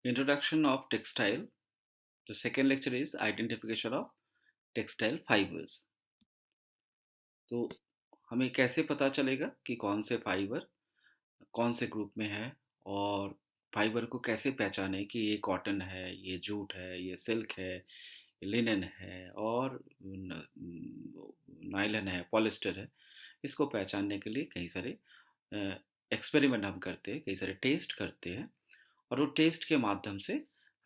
Introduction of textile. The second lecture is identification of textile fibers. तो हमें कैसे पता चलेगा कि कौन से फाइबर कौन से ग्रुप में है और फाइबर को कैसे पहचाने कि ये कॉटन है, ये जूट है, ये सिल्क है, ये लिनन है और नायलन है, पॉलिस्टर है। इसको पहचानने के लिए कई सारे एक्सपेरिमेंट हम करते हैं, कई सारे टेस्ट करते हैं और वो टेस्ट के माध्यम से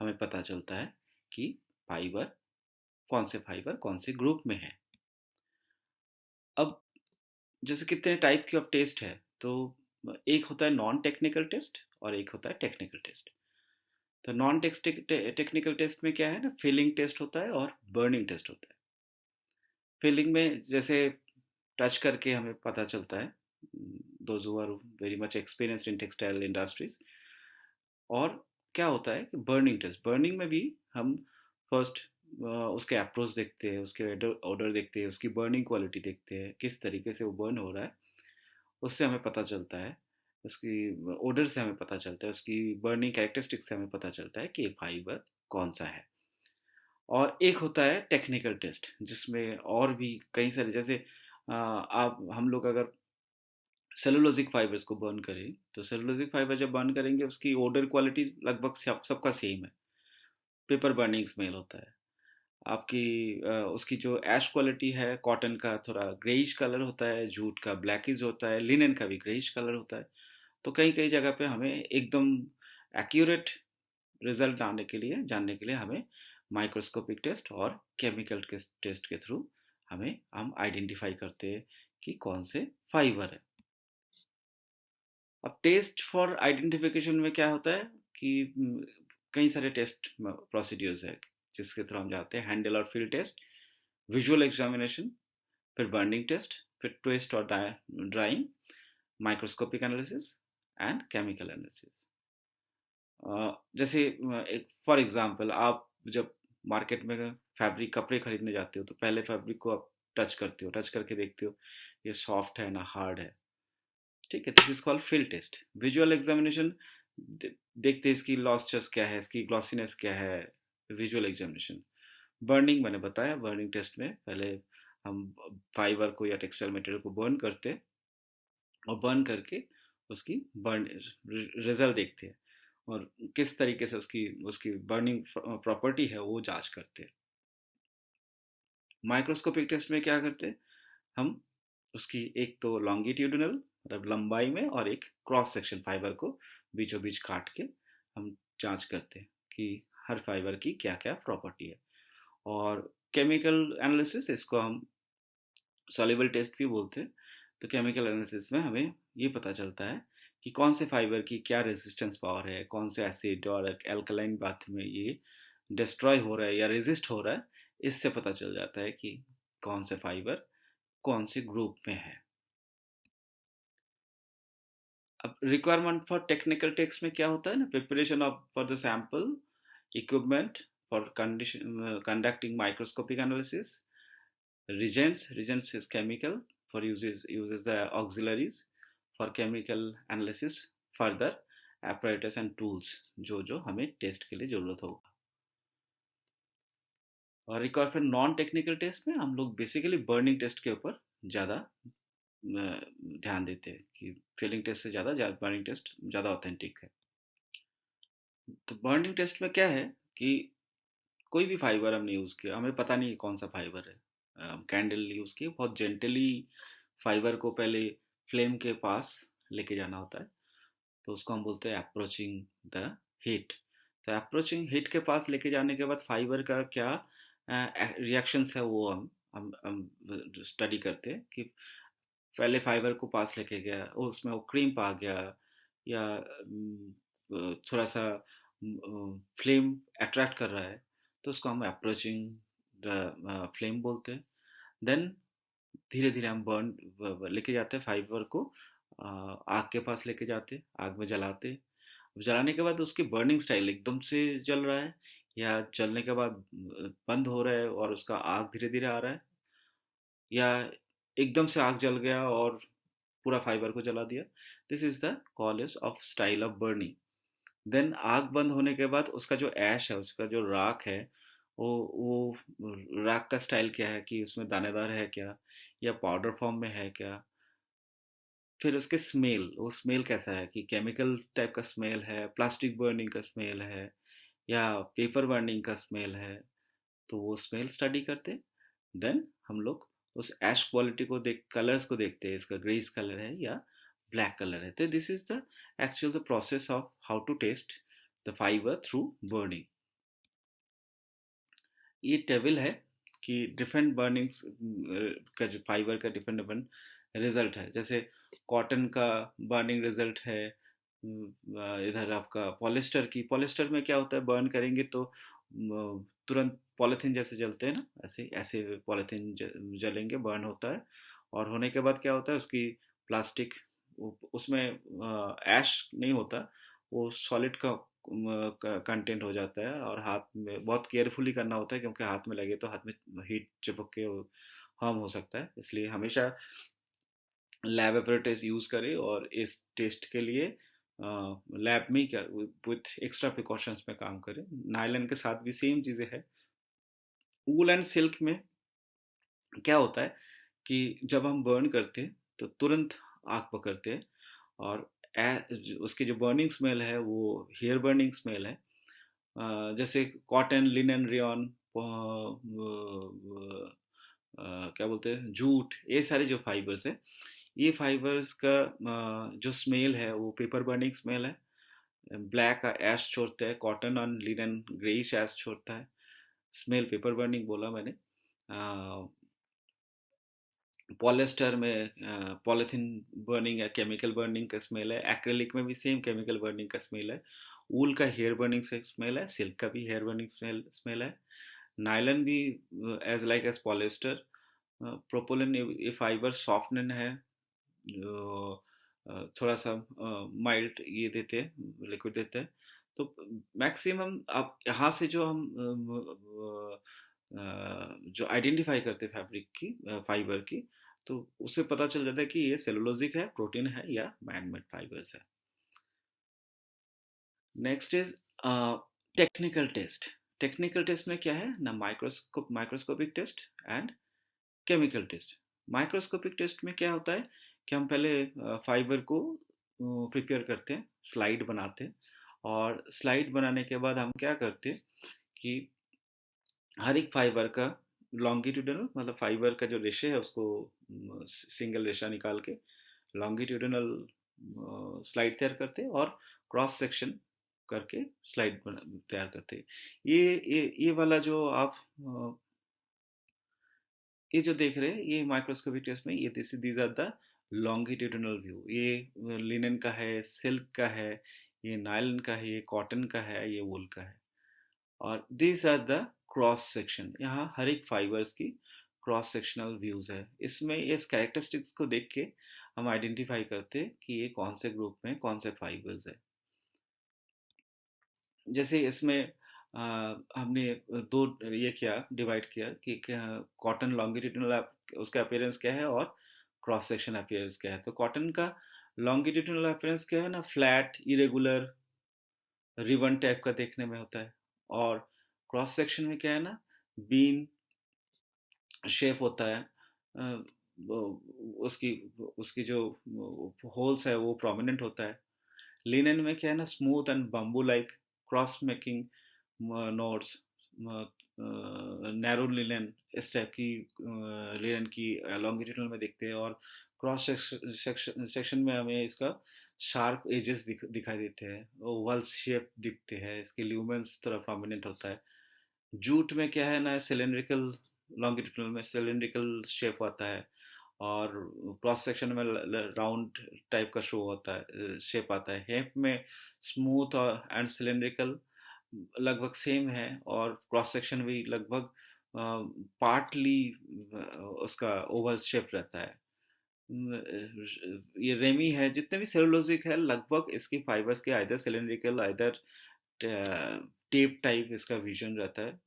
हमें पता चलता है कि फाइबर कौन से ग्रुप में है। अब जैसे कितने टाइप की ऑफ टेस्ट है, तो एक होता है नॉन टेक्निकल टेस्ट और एक होता है टेक्निकल टेस्ट। तो नॉन टेक्निकल टेस्ट में क्या है ना, फीलिंग टेस्ट होता है और बर्निंग टेस्ट होता है। फीलिंग में जैसे टच करके हमें पता चलता है, those who are very much experienced in textile industries. और क्या होता है कि बर्निंग टेस्ट, बर्निंग में भी हम फर्स्ट उसके अप्रोच देखते हैं, उसके ऑर्डर देखते हैं, उसकी बर्निंग क्वालिटी देखते हैं, किस तरीके से वो बर्न हो रहा है। उससे हमें पता चलता है, उसकी ऑर्डर से हमें पता चलता है, उसकी बर्निंग कैरेक्टरिस्टिक से हमें पता चलता है कि ये फाइबर कौन सा है। और एक होता है टेक्निकल टेस्ट, जिसमें और भी कई सारे, जैसे आप हम लोग अगर सेलुलोजिक फाइबर्स को बर्न करें, तो सेलुलोजिक फाइबर जब बर्न करेंगे उसकी ओडर क्वालिटी लगभग सबका सेम है। पेपर बर्निंग स्मेल होता है आपकी। उसकी जो ऐश क्वालिटी है, कॉटन का थोड़ा ग्रेइश कलर होता है, जूट का ब्लैकिश होता है, लिनन का भी ग्रेइश कलर होता है। तो कई कई जगह पे हमें एकदम एक्यूरेट रिजल्ट जानने के लिए हमें माइक्रोस्कोपिक टेस्ट और केमिकल टेस्ट के थ्रू हम आइडेंटिफाई करते हैं कि कौन से फाइबर है। अब टेस्ट फॉर आइडेंटिफिकेशन में क्या होता है कि कई सारे टेस्ट प्रोसीड्यूर्स है जिसके थ्रू हम जाते हैं। हैंडल और फील टेस्ट, विजुअल एग्जामिनेशन, फिर बर्निंग टेस्ट, फिर ट्विस्ट और drawing, microscopic analysis and chemical analysis. जैसे एक फॉर एग्जांपल, आप जब मार्केट में फैब्रिक कपड़े खरीदने जाते हो तो पहले फैब्रिक को आप टच करते हो, टच करके देखते हो ये सॉफ्ट है ना हार्ड है। ठीक है, this is called field test. Visual examination, देखते हैं इसकी लॉस्चर्स क्या है, इसकी ग्लॉसीनेस क्या है, विजुअल एग्जामिनेशन। बर्निंग मैंने बताया, बर्निंग टेस्ट में पहले हम फाइबर को या टेक्सटाइल मटेरियल को बर्न करते और बर्न करके उसकी बर्न रिजल्ट देखते हैं और किस तरीके से उसकी उसकी बर्निंग प्रॉपर्टी है वो जांच करते हैं। माइक्रोस्कोपिक टेस्ट में क्या करते हैं हम, उसकी एक तो लॉन्गिट्यूडिनल मतलब लंबाई में और एक क्रॉस सेक्शन फाइबर को बीचों बीच काट के हम जांच करते हैं कि हर फाइबर की क्या क्या प्रॉपर्टी है। और केमिकल एनालिसिस, इसको हम सॉल्युबल टेस्ट भी बोलते हैं। तो केमिकल एनालिसिस में हमें ये पता चलता है कि कौन से फाइबर की क्या रेजिस्टेंस पावर है, कौन से एसिड और एल्कलाइन बाथ में ये डिस्ट्रॉय हो रहा है या रेजिस्ट हो रहा है। इससे पता चल जाता है कि कौन से फाइबर कौन से ग्रुप में है। अब रिक्वायरमेंट फॉर टेक्निकल टेक्स्ट में क्या होता है ना, preparation of for the sample, equipment for condition conducting microscopic analysis, reagents is chemical for uses the auxiliaries for chemical analysis, further apparatus and tools जो जो हमें टेस्ट के लिए ज़रूरत होगा। और एक और फिर नॉन टेक्निकल टेस्ट में हम लोग बेसिकली बर्निंग टेस्ट के ऊपर ज़्यादा ध्यान देते हैं कि फीलिंग टेस्ट से ज़्यादा बर्निंग टेस्ट ज़्यादा ऑथेंटिक है। तो बर्निंग टेस्ट में क्या है कि कोई भी फाइबर हमने यूज़ किया, हमें पता नहीं कौन सा फाइबर है, कैंडल यूज़ की, बहुत जेंटली फाइबर को पहले फ्लेम के पास लेके जाना होता है। तो उसको हम बोलते हैं अप्रोचिंग द हीट। तो अप्रोचिंग हीट के पास लेके जाने के बाद फाइबर का क्या रिएक्शंस है वो हम स्टडी करते हैं कि पहले फाइबर को पास लेके गया, उसमें वो क्रीम आ गया या थोड़ा सा फ्लेम अट्रैक्ट कर रहा है, तो उसको हम अप्रोचिंग द फ्लेम बोलते हैं। देन धीरे धीरे हम बर्न लेके जाते हैं फाइबर को, आग के पास लेके जाते, आग में जलाते। जलाने के बाद उसकी बर्निंग स्टाइल एकदम से जल रहा है या जलने के बाद बंद हो रहा है और उसका आग धीरे धीरे आ रहा है, या एकदम से आग जल गया और पूरा फाइबर को जला दिया। This is the call is of style of burning. Then आग बंद होने के बाद उसका जो ऐश है, उसका जो राख है, वो राख का स्टाइल क्या है, कि उसमें दानेदार है क्या या पाउडर फॉर्म में है क्या। फिर उसके स्मेल, वो स्मेल कैसा है, कि केमिकल टाइप का स्मेल है, प्लास्टिक बर्निंग का स्मेल है, या पेपर बर्निंग का स्मेल है। तो वो स्मेल स्टडी करते। देन हम लोग उस ऐश क्वालिटी को देख, कलर्स को देखते हैं, इसका ग्रेस कलर है या ब्लैक कलर है। तो this is the actual the process of how to test the fibre through burning. ये टेबल है कि डिफरेंट बर्निंग्स का जो फाइबर का डिफरेंट डिफरेंट रिजल्ट है। जैसे कॉटन का बर्निंग रिजल्ट है, इधर आपका पॉलिस्टर की, पॉलिस्टर में क्या होता है, बर्न करेंगे तो तुरंत पॉलीथीन जैसे जलते हैं ना, ऐसे ऐसे पॉलीथीन जलेंगे, बर्न होता है। और होने के बाद क्या होता है, उसकी प्लास्टिक, उसमें ऐश नहीं होता, वो सॉलिड का कंटेंट हो जाता है। और हाथ में बहुत केयरफुली करना होता है, क्योंकि हाथ में लगे तो हाथ में हीट चिपक के हार्म हो सकता है। इसलिए हमेशा लैब एपरेटस यूज़ करें, और इस टेस्ट के लिए लैब में क्या विथ एक्स्ट्रा प्रिकॉशंस में काम करें। नायलन के साथ भी सेम चीज़ें हैं। वूल एंड सिल्क में क्या होता है कि जब हम बर्न करते हैं तो तुरंत आग पकड़ते हैं, और उसकी जो बर्निंग स्मेल है वो हेयर बर्निंग स्मेल है। जैसे कॉटन, लिनन, रेयॉन, क्या बोलते हैं, जूट, ये सारे जो फाइबर्स है, ये फाइबर्स का जो स्मेल है वो पेपर बर्निंग स्मेल है। ब्लैक का ऐश छोड़ता है, कॉटन और लिनन ग्रेइश ऐश छोड़ता है। स्मेल पेपर बर्निंग बोला मैंने। पॉलिस्टर में पॉलीथीन बर्निंग है, केमिकल बर्निंग का स्मेल है। एक्रेलिक में भी सेम केमिकल बर्निंग का स्मेल है। वूल का हेयर बर्निंग से स्मेल है, सिल्क का भी हेयर बर्निंग स्मेल है। नायलन भी एज लाइक एज पॉलिस्टर। प्रोपोलिन ये फाइबर सॉफ्टनर है, जो थोड़ा सा माइल्ड ये देते हैं, लिक्विड देते हैं। तो मैक्सिमम आप यहाँ से जो हम जो आइडेंटिफाई करते हैं फैब्रिक की, फाइबर की, तो उससे पता चल जाता है कि ये सेलुलोजिक है, प्रोटीन है, या मैन-मेड फाइबर्स है। Next is technical test. Technical test में क्या है ना, microscopic test and chemical test. Microscopic test में क्या होता है कि हम पहले फाइबर को प्रिपेयर करते हैं, स्लाइड बनाते हैं। और स्लाइड बनाने के बाद हम क्या करते हैं कि हर एक फाइबर का लॉन्गिट्यूडनल, मतलब फाइबर का जो रेशे है उसको सिंगल रेशा निकाल के लॉन्गिट्यूडनल स्लाइड तैयार करते हैं, और क्रॉस सेक्शन करके स्लाइड तैयार करते हैं। ये वाला जो आप ये जो देख रहे हैं, ये माइक्रोस्कोपिक टेस्ट में ये these are the longitudinal view. ये लिनन का है, सिल्क का है, ये नायलन का है, ये कॉटन का है, ये वूल का है। और these are the cross section. यहाँ हर एक फाइबर्स की क्रॉस सेक्शनल व्यूज है। इसमें इस कैरेक्टरिस्टिक्स को देख के हम आइडेंटिफाई करते हैं कि ये कौन से ग्रुप में कौन से फाइबर्स है। जैसे इसमें हमने दो ये किया, डिवाइड किया कि कॉटन लॉन्गिट्यूडिनल उसका अपीयरेंस क्या है, और क्रॉस सेक्शन अपीयरेंस क्या है। तो कॉटन का लॉन्गिट्यूडिनल अपीयरेंस क्या है ना, फ्लैट, इरेगुलर, रिबन टाइप का देखने में होता है। और क्रॉस सेक्शन में क्या है ना, बीन शेप होता है। उसकी उसकी जो होल्स है वो प्रोमिनेंट होता है। लिनन में क्या है ना, smooth and bamboo like cross making nodes, narrow linen, इस टाइप की लिनन की लॉन्गिट्यूडनल में देखते हैं। और क्रॉस सेक्शन में हमें इसका शार्प एजेस दिखाई देते हैं, ओवल शेप दिखते हैं, इसके ल्यूमेंस थोड़ा प्रोमिनेंट होता है। जूट में क्या है ना, सिलेंड्रिकल, लॉन्गिट्यूडनल में सिलेंड्रिकल शेप आता है, और क्रॉस सेक्शन में राउंड टाइप का शो होता है, शेप आता है। हेप में स्मूथ और एंड सिलेंड्रिकल लगभग सेम है, और क्रॉस सेक्शन भी लगभग पार्टली उसका ओवल शेप रहता है। ये रेमी है, जितने भी सेलुलोजिक है लगभग इसकी फाइबर्स के either cylindrical, either tape type इसका विजन रहता है।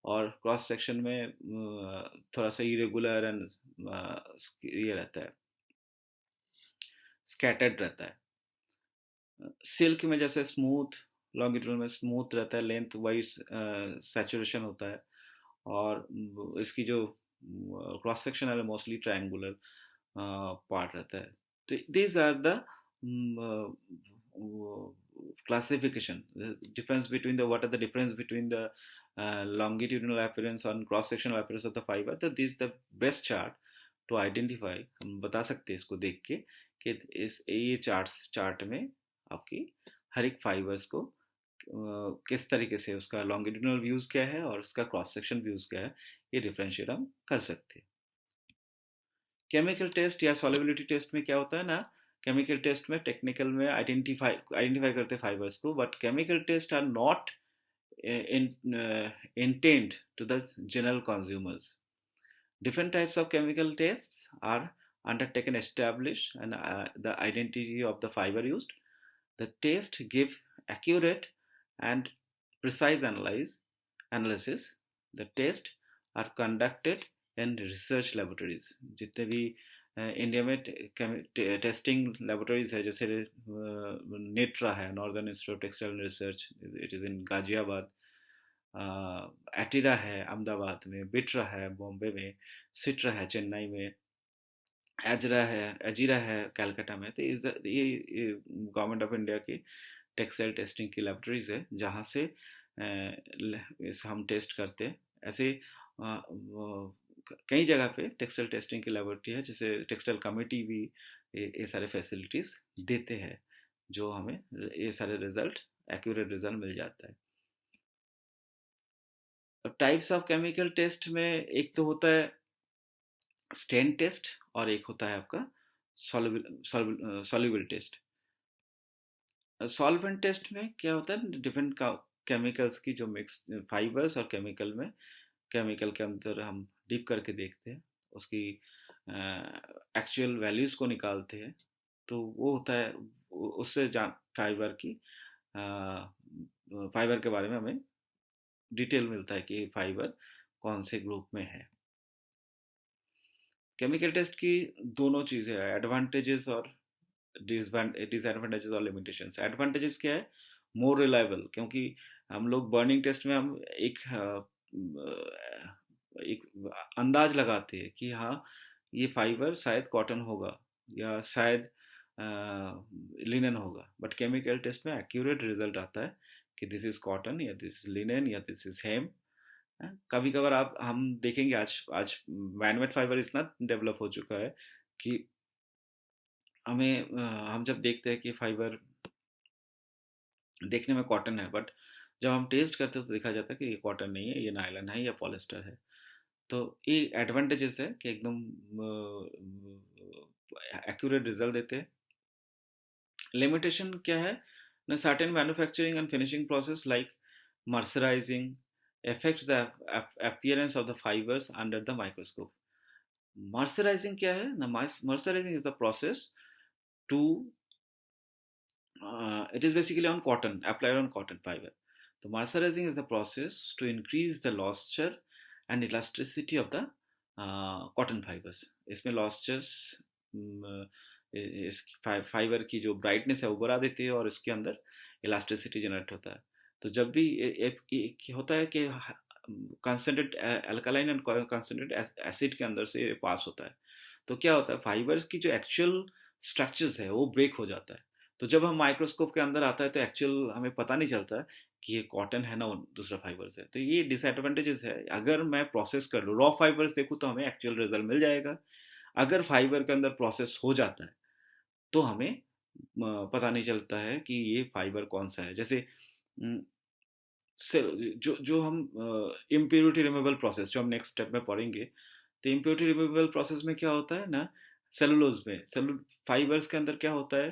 और क्रॉस सेक्शन में थोड़ा सा इरेगुलर एंड ये रहता है, स्कैटर्ड रहता है। सिल्क में जैसे स्मूथ, लॉन्गिट्यूडनल में स्मूथ रहता है, लेंथ वाइज सैचुरेशन होता है, और इसकी जो क्रॉस सेक्शन है मोस्टली ट्रायंगुलर पार्ट रहता है. तो these are the classification, the difference between the what are the difference between the longitudinal appearance and cross sectional appearance of the fiber. तो this is the best chart to identify. हम बता सकते हैं इसको देख के कि इस ये चार्ट में आपकी हर एक फाइबर्स को किस तरीके से उसका लॉन्गिट्यूडनल व्यूज क्या है और उसका क्रॉस सेक्शन व्यूज क्या है, ये डिफरेंशिएट हम कर सकते हैं. केमिकल टेस्ट या सॉल्युबिलिटी टेस्ट में क्या होता है ना, केमिकल टेस्ट में टेक्निकल में आइडेंटिफाई करते फाइबर्स को, but chemical test are not intend to the general consumers. Different types of chemical tests are undertaken to establish the identity of the fiber used. The tests give accurate and precise analysis. The tests are conducted in research laboratories. जितने भी India में testing laboratories है, जैसे NITRA है, Northern Institute of Textile Research, it is in Ghaziabad, ATIRA है अहमदाबाद में, बिट्रा है बॉम्बे में, सिट्रा है चेन्नई में, एजीरा है कलकत्ता में. तो ये गवर्नमेंट ऑफ इंडिया की टेक्सटाइल टेस्टिंग की लेबोरेटरीज है जहाँ से हम टेस्ट करते हैं. ऐसे कई जगह पे टेक्सटाइल टेस्टिंग की लेबोरेटरी है, जैसे टेक्सटाइल कमेटी भी ये सारे फैसिलिटीज़ देते हैं, जो हमें ये सारे रिजल्ट एक्यूरेट रिजल्ट मिल जाता है. टाइप्स ऑफ केमिकल टेस्ट में एक तो होता है स्टेन टेस्ट और एक होता है आपका सॉल्युबल टेस्ट. सॉल्वेंट टेस्ट में क्या होता है, डिफरेंट केमिकल्स की जो मिक्स फाइबर्स और केमिकल के अंदर हम डीप करके देखते हैं, उसकी एक्चुअल वैल्यूज़ को निकालते हैं. तो वो होता है, उससे फाइबर के बारे में हमें डिटेल मिलता है कि फाइबर कौन से ग्रुप में है. केमिकल टेस्ट की दोनों चीज़ें हैं, एडवांटेजेस और डिसएडवांटेजेस और लिमिटेशंस. एडवांटेजेस क्या है, मोर रिलायबल, क्योंकि हम लोग बर्निंग टेस्ट में हम एक अंदाज लगाते हैं कि हाँ ये फाइबर शायद कॉटन होगा या शायद लिनन होगा, बट केमिकल टेस्ट में एक्यूरेट रिजल्ट आता है कि दिस इज़ कॉटन या दिस इज लिनन या दिस इज हेम. कभी कभार हम देखेंगे आज मैनमेड फाइबर इतना डेवलप हो चुका है कि हम जब देखते हैं कि फाइबर देखने में कॉटन है, बट जब हम टेस्ट करते हैं तो देखा जाता है कि ये कॉटन नहीं है, ये नायलन है या पॉलिस्टर है. तो ये एडवांटेजेस है कि एकदम एक्यूरेट रिजल्ट देते हैं. लिमिटेशन क्या है ना, certain manufacturing and finishing process like mercerising affects the appearance of the fibers under the microscope. Mercerizing क्या है ना, mercerizing is the process to it is basically on cotton, applied on cotton fiber. So mercerizing is the process to increase the luster and elasticity of the cotton fibers. इसमें lusters इस fibre की जो brightness है वो बढ़ा देती है और इसके अंदर इलास्टिसिटी जनरेट होता है. तो जब भी होता है कि concentrate alkaline and concentrate acid के अंदर से पास होता है, तो क्या होता है, फाइबर्स की जो एक्चुअल स्ट्रक्चर्स है वो ब्रेक हो जाता है. तो जब हम माइक्रोस्कोप के अंदर आता है तो एक्चुअल हमें पता नहीं चलता कि ये कॉटन है ना दूसरा फाइबर्स है. तो ये डिसएडवांटेजेस है. अगर मैं प्रोसेस कर लूँ, रॉ फाइबर्स देखूँ तो हमें एक्चुअल रिजल्ट मिल जाएगा. अगर फाइबर के अंदर प्रोसेस हो जाता है तो हमें पता नहीं चलता है कि ये फाइबर कौन सा है. जैसे जो हम इम्प्योरिटी रिमूवल प्रोसेस जो हम नेक्स्ट स्टेप में पढ़ेंगे, तो इम्प्योरिटी रिमूवल प्रोसेस में क्या होता है ना, सेलुलोज में फाइबर्स के अंदर क्या होता है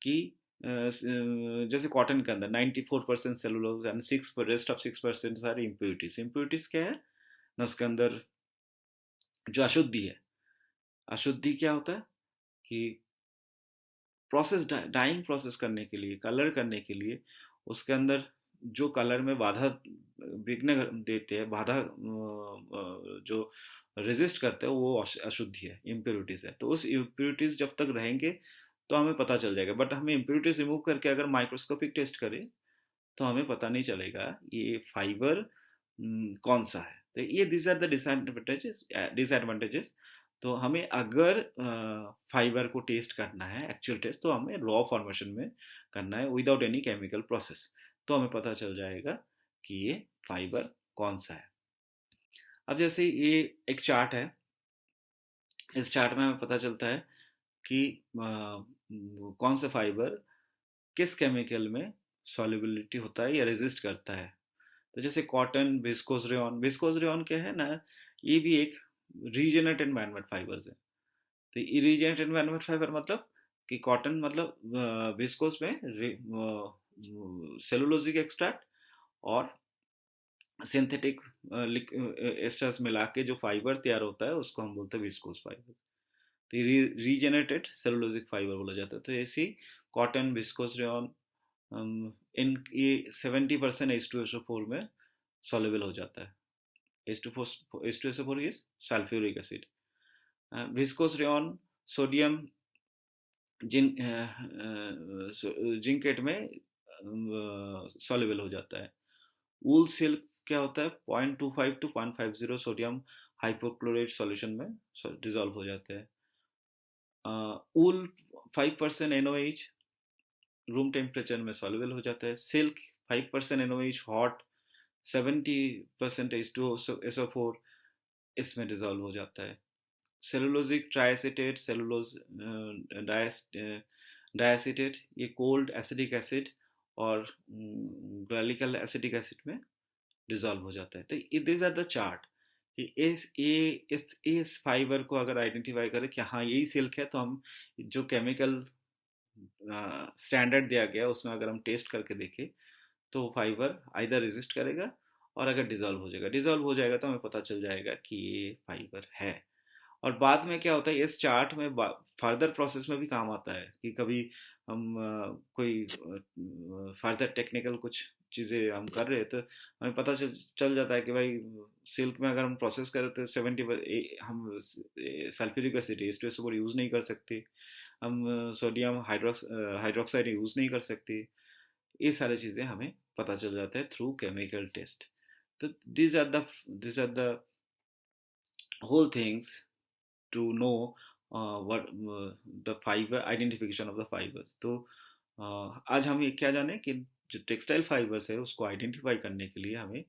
कि जैसे कॉटन के अंदर 94% सेलुलोज एंड रेस्ट ऑफ 6% सारे इम्प्योरिटीज. इम्प्योरिटीज क्या है ना, उसके अंदर जो अशुद्धि क्या होता है कि प्रोसेस डाइंग प्रोसेस करने के लिए, कलर करने के लिए, उसके अंदर जो कलर में बाधा विघ्न देते हैं, बाधा जो रेजिस्ट करते हैं, वो अशुद्धि है, इम्प्योरिटीज है. तो उस इम्प्योरिटीज जब तक रहेंगे तो हमें पता चल जाएगा. बट हमें इम्प्योरिटीज रिमूव करके अगर माइक्रोस्कोपिक टेस्ट करें तो हमें पता नहीं चलेगा ये फाइबर कौन सा है। तो ये दिस आर द डिसएडवांटेजेस। तो हमें अगर फाइबर को टेस्ट करना है, एक्चुअल टेस्ट, तो हमें रॉ फॉर्मेशन में करना है विदाउट एनी केमिकल प्रोसेस। तो हमें पता चल जाएगा कि ये फाइबर कौन सा है। अब जैसे ये एक चार्ट है, इस चार्ट में हमें पता चलता है कि कौन सा फाइबर किस केमिकल में सॉल्युबिलिटी होता है या रेजिस्ट करता है। तो जैसे cotton, viscose rayon, viscose rayon क्या है ना, ये भी एक रीजेनरेटेड मैनमेड फाइबर्स है। तो ये रीजेनरेटेड मैनमेड फाइबर मतलब कि कॉटन मतलब विस्कोस में सेलुलोजिक एक्सट्रैक्ट और सिंथेटिक एस्टर्स मिला के जो फाइबर तैयार होता है उसको हम बोलते हैं विस्कोस फाइबर। तो ये रीजेनरेटेड सेलुलोजिक फाइबर बोला जाता है। तो ऐसी कॉटन, विस्कोस रेयॉन, इन ये 70% H2SO4 में सॉल्युबल हो जाता है। H2SO4 is sulphuric acid. Viscose rayon sodium zincate में सॉल्युबल हो जाता है। वूल सिल्क क्या होता है, 0.25 to 150 सोडियम हाइपोक्लोराइड सॉल्यूशन में डिजोल्व हो जाते हैं। वूल 5% NOH रूम टेम्परेचर में सॉल्युबल हो जाता है। सिल्क 5% NOH हॉट, 70% H2SO4 इसमें डिजोल्व हो जाता है। सेलुलोजिक ट्राइएसिटेट, सेलुलोज डायएसिटेट, ये कोल्ड एसिडिक एसिड और ग्लाइकल एसिडिक एसिड में डिजोल्व हो जाता है। तो दिस आर द चार्ट कि इस फाइबर को अगर आइडेंटिफाई करें कि हाँ यही सिल्क है, तो हम जो केमिकल स्टैंडर्ड दिया गया उसमें अगर हम टेस्ट करके देखें तो फाइबर आइदर रेजिस्ट करेगा और अगर डिजोल्व हो जाएगा तो हमें पता चल जाएगा कि ये फाइबर है। और बाद में क्या होता है, इस चार्ट में फर्दर प्रोसेस में भी काम आता है कि कभी हम कोई फर्दर टेक्निकल कुछ चीज़ें हम कर रहे हैं तो हमें पता चल जाता है कि भाई सिल्क में अगर हम प्रोसेस करें तो 70 हम सल्फ्यूरिक एसिड H2SO4 यूज़ नहीं कर सकते, हम सोडियम हाइड्रोक्साइड यूज़ नहीं कर सकते। ये सारी चीज़ें हमें पता चल जाता है थ्रू केमिकल टेस्ट। तो this are the whole things to know what the fiber identification of the fibers। तो आज हम ये क्या जाने कि जो टेक्सटाइल फाइबर्स है उसको आइडेंटिफाई करने के लिए हमें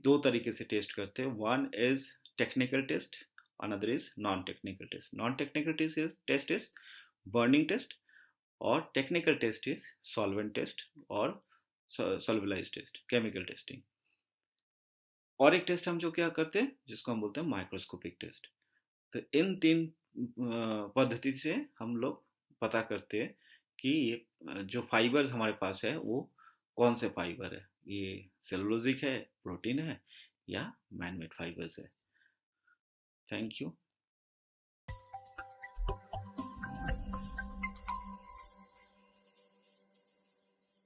दो तरीके से टेस्ट करते हैं। One is technical test, another is non technical test. Non technical test is burning test और technical test is solvent test और सॉल्युबलाइज टेस्ट, केमिकल टेस्टिंग। और एक टेस्ट हम जो क्या करते हैं जिसको हम बोलते हैं माइक्रोस्कोपिक टेस्ट। तो इन तीन पद्धति से हम लोग पता करते हैं कि ये जो फाइबर्स हमारे पास है वो कौन से फाइबर है, ये सेलुलोजिक है, प्रोटीन है या मैनमेड फाइबर्स है। Thank you.